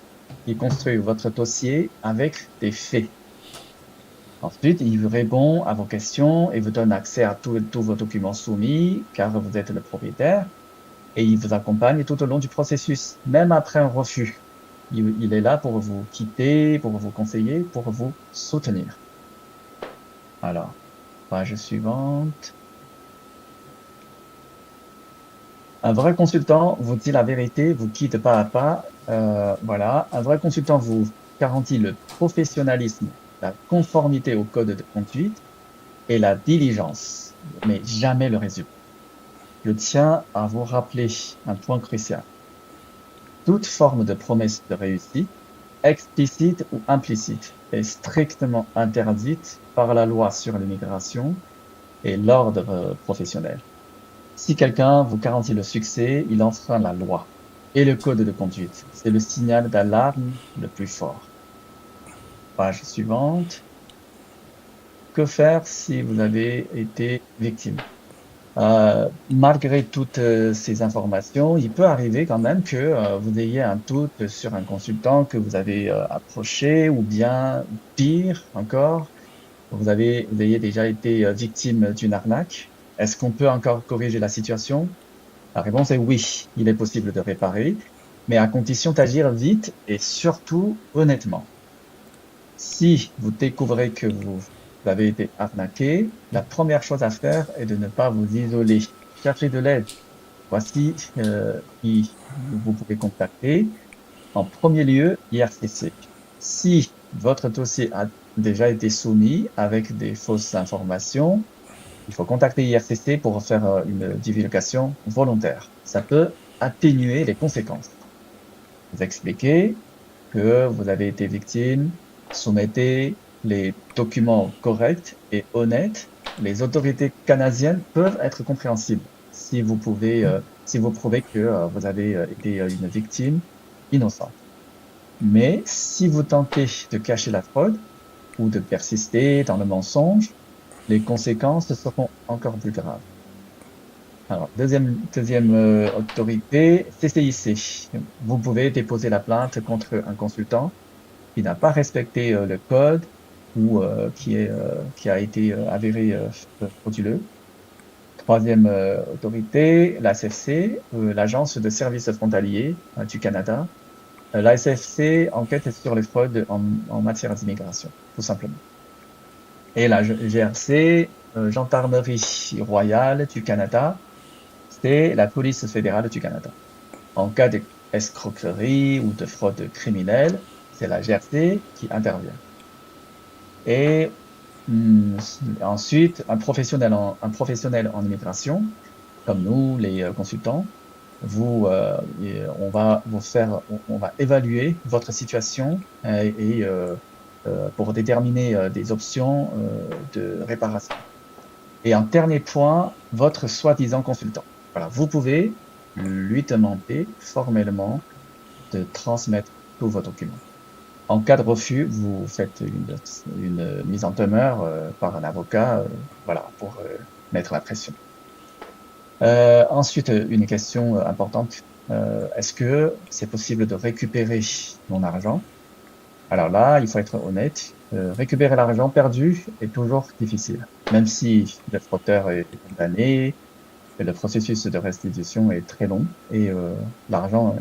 il construit votre dossier avec des faits. Ensuite, il vous répond à vos questions et vous donne accès à tous vos documents soumis, car vous êtes le propriétaire, et il vous accompagne tout au long du processus, même après un refus. Il est là pour vous quitter, pour vous conseiller, pour vous soutenir. Alors, page suivante. Un vrai consultant vous dit la vérité, vous quitte pas à pas. Voilà. Un vrai consultant vous garantit le professionnalisme, la conformité au code de conduite et la diligence, mais jamais le résultat. Je tiens à vous rappeler un point crucial. Toute forme de promesse de réussite, explicite ou implicite, est strictement interdite par la loi sur l'immigration et l'ordre professionnel. Si quelqu'un vous garantit le succès, il enfreint la loi et le code de conduite. C'est le signal d'alarme le plus fort. Page suivante. Que faire si vous avez été victime? Malgré toutes ces informations, il peut arriver quand même que vous ayez un doute sur un consultant que vous avez approché, ou bien pire encore, vous ayez déjà été victime d'une arnaque. Est-ce qu'on peut encore corriger la situation? La réponse est oui, il est possible de réparer, mais à condition d'agir vite et surtout honnêtement. Si vous découvrez que vous avez été arnaqué, la première chose à faire est de ne pas vous isoler. Cherchez de l'aide. Voici qui vous pouvez contacter. En premier lieu, IRCC. Si votre dossier a déjà été soumis avec des fausses informations, il faut contacter IRCC pour faire une divulgation volontaire. Ça peut atténuer les conséquences. Vous expliquez que vous avez été victime, soumettez les documents corrects et honnêtes. Les autorités canadiennes peuvent être compréhensibles si vous prouvez que vous avez été une victime innocente. Mais si vous tentez de cacher la fraude ou de persister dans le mensonge, les conséquences seront encore plus graves. Alors, deuxième autorité, CCIC. Vous pouvez déposer la plainte contre un consultant qui n'a pas respecté le code ou qui a été avéré frauduleux. Troisième autorité, la SFC, l'Agence de services frontaliers du Canada. La SFC enquête sur les fraudes en matière d'immigration, tout simplement. Et la GRC, Gendarmerie royale du Canada, c'est la police fédérale du Canada. En cas d'escroquerie ou de fraude criminelle, c'est la GRC qui intervient. Et ensuite, un professionnel en immigration, comme nous, les consultants, on va évaluer votre situation pour déterminer des options de réparation. Et un dernier point, votre soi-disant consultant. Voilà, vous pouvez lui demander formellement de transmettre tous vos documents. En cas de refus, vous faites une mise en demeure par un avocat, voilà, pour mettre la pression. Ensuite, une question importante. Est-ce que c'est possible de récupérer mon argent? Alors là, il faut être honnête. Récupérer l'argent perdu est toujours difficile. Même si le frauteur est condamné, le processus de restitution est très long et l'argent,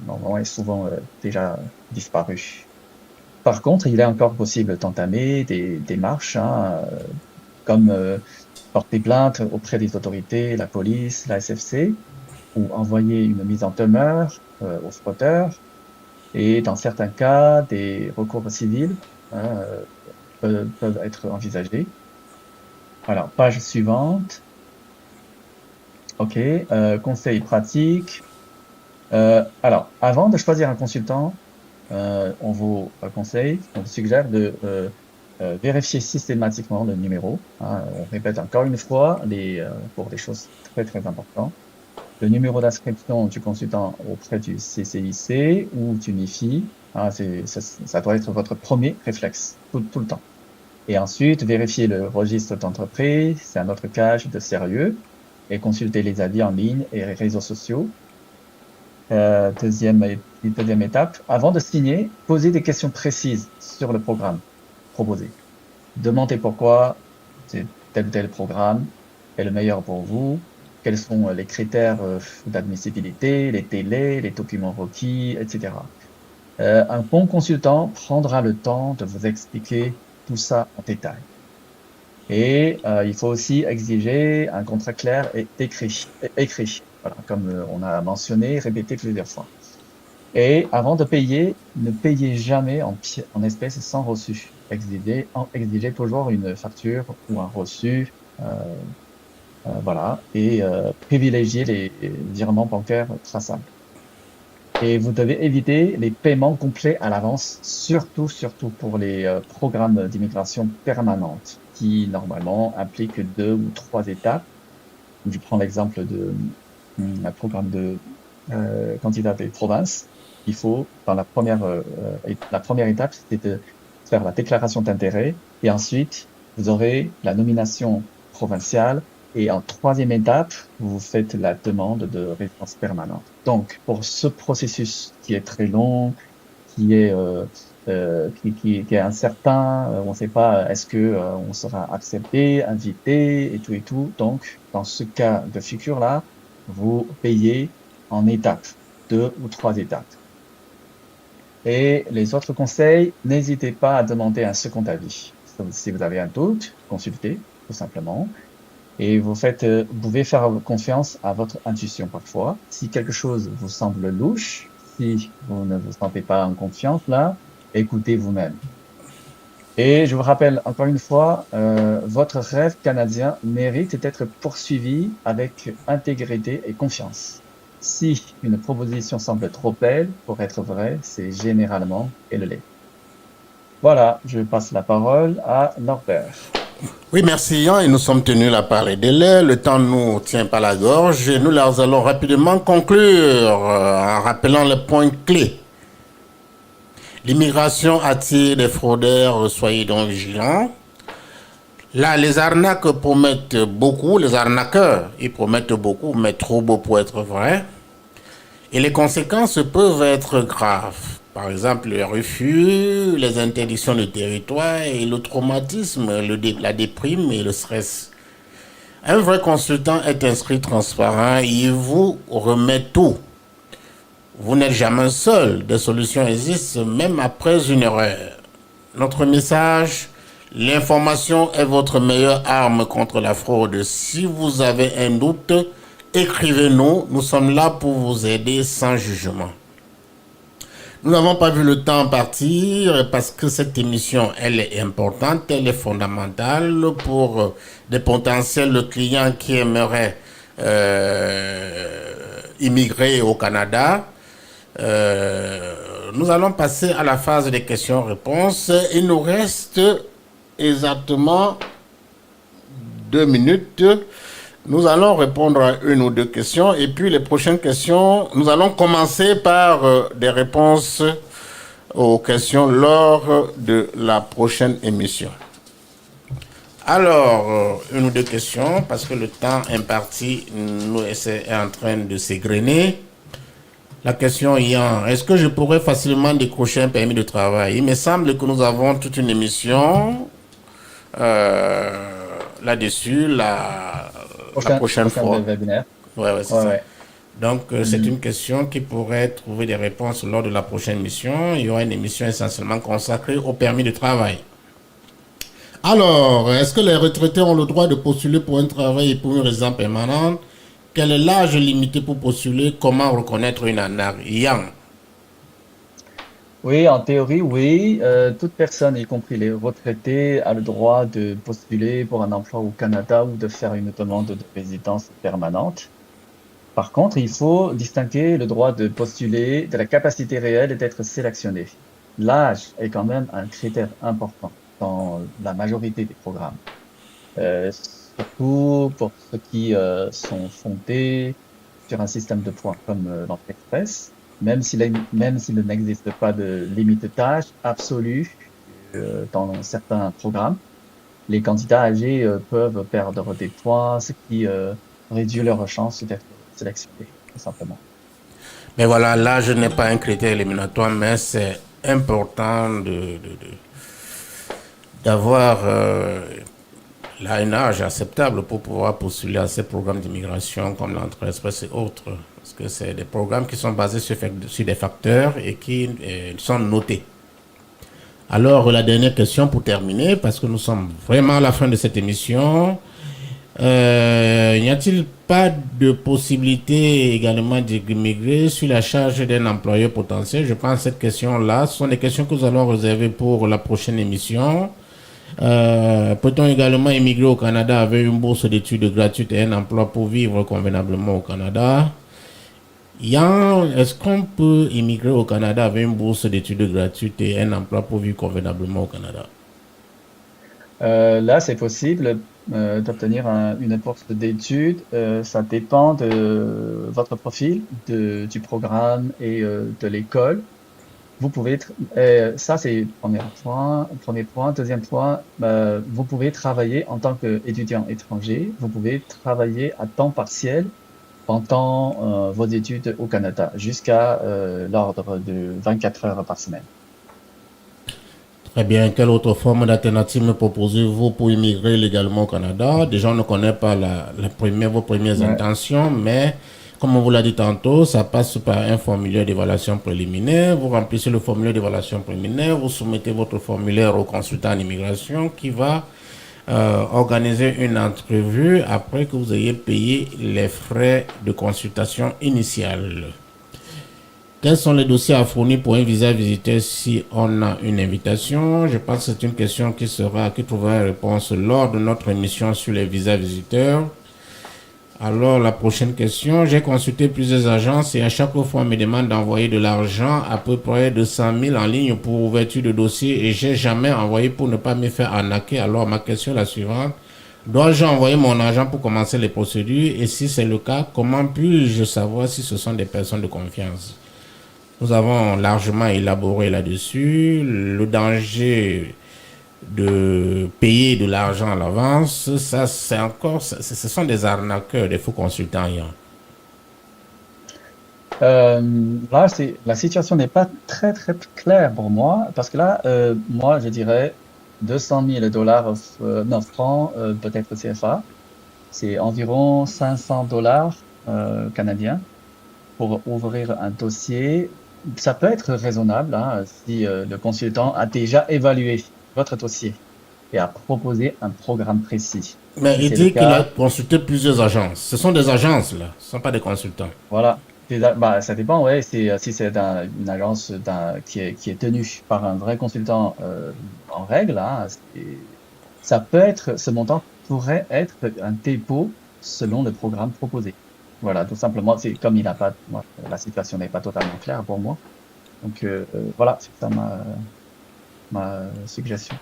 normalement, est souvent déjà disparu. Par contre, il est encore possible d'entamer des démarches, comme porter plainte auprès des autorités, la police, la SFC, ou envoyer une mise en demeure au frauteur. Et dans certains cas, des recours civils peuvent être envisagés. Alors, page suivante. OK, conseil pratique. Alors, avant de choisir un consultant, on vous conseille, on vous suggère de vérifier systématiquement le numéro, hein. On répète encore une fois pour des choses très très importantes. Le numéro d'inscription du consultant auprès du CCIC ou du MIFI, hein, ça doit être votre premier réflexe, tout le temps. Et ensuite, vérifier le registre d'entreprise, c'est un autre gage de sérieux, et consulter les avis en ligne et les réseaux sociaux. Deuxième étape, avant de signer, poser des questions précises sur le programme proposé. Demandez pourquoi tel programme est le meilleur pour vous, quels sont les critères d'admissibilité, les délais, les documents requis, etc. Un bon consultant prendra le temps de vous expliquer tout ça en détail. Et il faut aussi exiger un contrat clair et écrit, voilà, comme on a mentionné, répété plusieurs fois. Et avant de payer, ne payez jamais en espèces sans reçu. Exigez toujours une facture ou un reçu, voilà, et privilégiez les virements bancaires traçables. Et vous devez éviter les paiements complets à l'avance, surtout pour les programmes d'immigration permanente, qui normalement impliquent 2 ou 3 étapes. Je prends l'exemple un programme de candidat des provinces. Il faut, dans la première étape, c'est de faire la déclaration d'intérêt, et ensuite, vous aurez la nomination provinciale, et en troisième étape, vous faites la demande de résidence permanente. Donc, pour ce processus qui est très long, qui est incertain, on ne sait pas est-ce que on sera accepté, invité et tout. Donc, dans ce cas de figure-là, vous payez en étapes, 2 ou 3 étapes. Et les autres conseils, n'hésitez pas à demander un second avis. Si vous avez un doute, consultez, tout simplement. Et vous pouvez faire confiance à votre intuition parfois. Si quelque chose vous semble louche, si vous ne vous sentez pas en confiance là, écoutez vous-même. Et je vous rappelle encore une fois, votre rêve canadien mérite d'être poursuivi avec intégrité et confiance. Si une proposition semble trop belle pour être vraie, c'est généralement qu'elle l'est. Voilà, je passe la parole à Norbert. Oui, merci Yann, et nous sommes tenus à parler délai. Le temps ne nous tient pas la gorge et nous allons rapidement conclure en rappelant les points clés. L'immigration attire des fraudeurs, soyez donc vigilants. Là, les arnaques promettent beaucoup, les arnaqueurs, ils promettent beaucoup, mais trop beau pour être vrai. Et les conséquences peuvent être graves. Par exemple, le refus, les interdictions de territoire et le traumatisme, la déprime et le stress. Un vrai consultant est inscrit transparent, il vous remet tout. Vous n'êtes jamais seul, des solutions existent même après une erreur. Notre message, l'information est votre meilleure arme contre la fraude. Si vous avez un doute, écrivez-nous, nous sommes là pour vous aider sans jugement. Nous n'avons pas vu le temps partir parce que cette émission, elle est importante, elle est fondamentale pour des potentiels clients qui aimeraient immigrer au Canada. Nous allons passer à la phase des questions-réponses. Il nous reste exactement 2 minutes. Nous allons répondre à 1 ou 2 questions et puis les prochaines questions, nous allons commencer par des réponses aux questions lors de la prochaine émission. Alors, 1 ou 2 questions parce que le temps imparti est en train de s'égrener. La question ayant, est-ce que je pourrais facilement décrocher un permis de travail? Il me semble que nous avons toute une émission là-dessus, la prochaine fois. Ouais, c'est ça. Ouais. Donc, c'est une question qui pourrait trouver des réponses lors de la prochaine émission. Il y aura une émission essentiellement consacrée au permis de travail. Alors, est-ce que les retraités ont le droit de postuler pour un travail et pour une résidence permanente? Quel est l'âge limité pour postuler? Comment reconnaître une ANAR? Yann? Oui, en théorie, oui. Toute personne, y compris les retraités, a le droit de postuler pour un emploi au Canada ou de faire une demande de résidence permanente. Par contre, il faut distinguer le droit de postuler de la capacité réelle d'être sélectionné. L'âge est quand même un critère important. dans la majorité des programmes. Surtout pour ceux qui sont fondés sur un système de points comme l'entrée express, même s'il n'existe pas de limite d'âge absolue dans certains programmes, les candidats âgés peuvent perdre des points, ce qui réduit leurs chances d'être sélectionnés, tout simplement. Mais voilà, l'âge n'est pas un critère éliminatoire, mais c'est important d'avoir là un âge acceptable pour pouvoir postuler à ces programmes d'immigration comme l'entrée express et autres. Parce que c'est des programmes qui sont basés sur des facteurs et qui sont notés. Alors, la dernière question pour terminer, parce que nous sommes vraiment à la fin de cette émission. N'y a-t-il pas de possibilité également d'immigrer sur la charge d'un employeur potentiel? Je pense que cette question-là, ce sont des questions que nous allons réserver pour la prochaine émission. Peut-on également immigrer au Canada avec une bourse d'études gratuite et un emploi pour vivre convenablement au Canada? Yann, est-ce qu'on peut immigrer au Canada avec une bourse d'études gratuite et un emploi pour vivre convenablement au Canada? Là, c'est possible d'obtenir une bourse d'études. Ça dépend de votre profil, du programme et de l'école. Vous pouvez, ça c'est premier point. Deuxième point, vous pouvez travailler en tant qu'étudiant étranger. Vous pouvez travailler à temps partiel pendant vos études au Canada jusqu'à l'ordre de 24 heures par semaine. Très bien. Quelle autre forme d'alternative me proposez-vous pour immigrer légalement au Canada? Déjà, on ne connaît pas vos premières intentions, mais comme on vous l'a dit tantôt, ça passe par un formulaire d'évaluation préliminaire. Vous remplissez le formulaire d'évaluation préliminaire, vous soumettez votre formulaire au consultant en immigration qui va organiser une entrevue après que vous ayez payé les frais de consultation initiale. Quels sont les dossiers à fournir pour un visa visiteur si on a une invitation? Je pense que c'est une question qui trouvera une réponse lors de notre émission sur les visas visiteurs. Alors, la prochaine question. J'ai consulté plusieurs agences et à chaque fois, on me demande d'envoyer de l'argent, à peu près de 100 000 en ligne pour ouverture de dossier et j'ai jamais envoyé pour ne pas me faire arnaquer. Alors, ma question est la suivante. Dois-je envoyer mon argent pour commencer les procédures? Et si c'est le cas, comment puis-je savoir si ce sont des personnes de confiance? Nous avons largement élaboré là-dessus le danger de payer de l'argent à l'avance. Ça, ce sont des arnaqueurs, des faux consultants. Là, la situation n'est pas très très claire pour moi parce que là, moi, je dirais 200 000 dollars, non, francs, peut-être CFA. C'est environ 500 dollars canadiens pour ouvrir un dossier. Ça peut être raisonnable hein, si le consultant a déjà évalué votre dossier et a proposé un programme précis. Mais il dit qu'il a consulté plusieurs agences. Ce sont des agences, là. Ce ne sont pas des consultants. Voilà. Ça dépend, ouais. Si c'est une agence qui est tenue par un vrai consultant en règle, hein, ce montant pourrait être un dépôt selon le programme proposé. Voilà, tout simplement, c'est comme la situation n'est pas totalement claire pour moi. Donc voilà, c'est ça ma suggestion.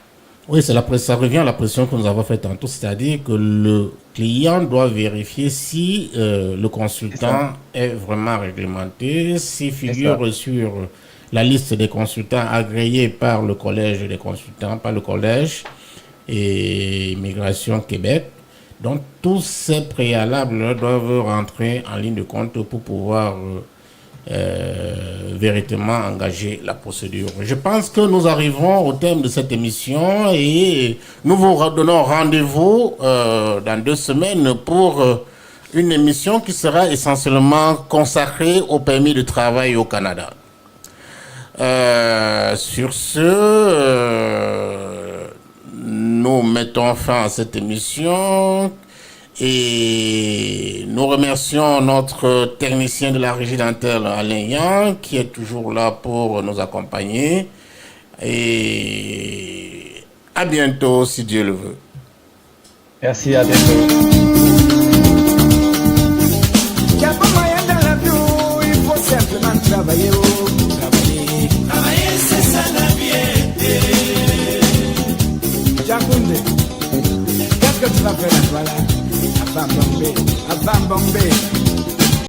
Oui, ça revient à la pression que nous avons faite tantôt, c'est-à-dire que le client doit vérifier si le consultant est vraiment réglementé, s'il figure sur la liste des consultants agréés par le collège des consultants, par le collège et Immigration Québec. Donc, tous ces préalables doivent rentrer en ligne de compte pour pouvoir véritablement engager la procédure. Je pense que nous arrivons au terme de cette émission et nous vous donnons rendez-vous dans 2 semaines pour une émission qui sera essentiellement consacrée au permis de travail au Canada. Sur ce, nous mettons fin à cette émission et nous remercions notre technicien de la régie dentaire, Alain Yang, qui est toujours là pour nous accompagner. Et à bientôt, si Dieu le veut. Merci, à bientôt. Il faut simplement travailler. Travailler, c'est ça la vie. Bombay.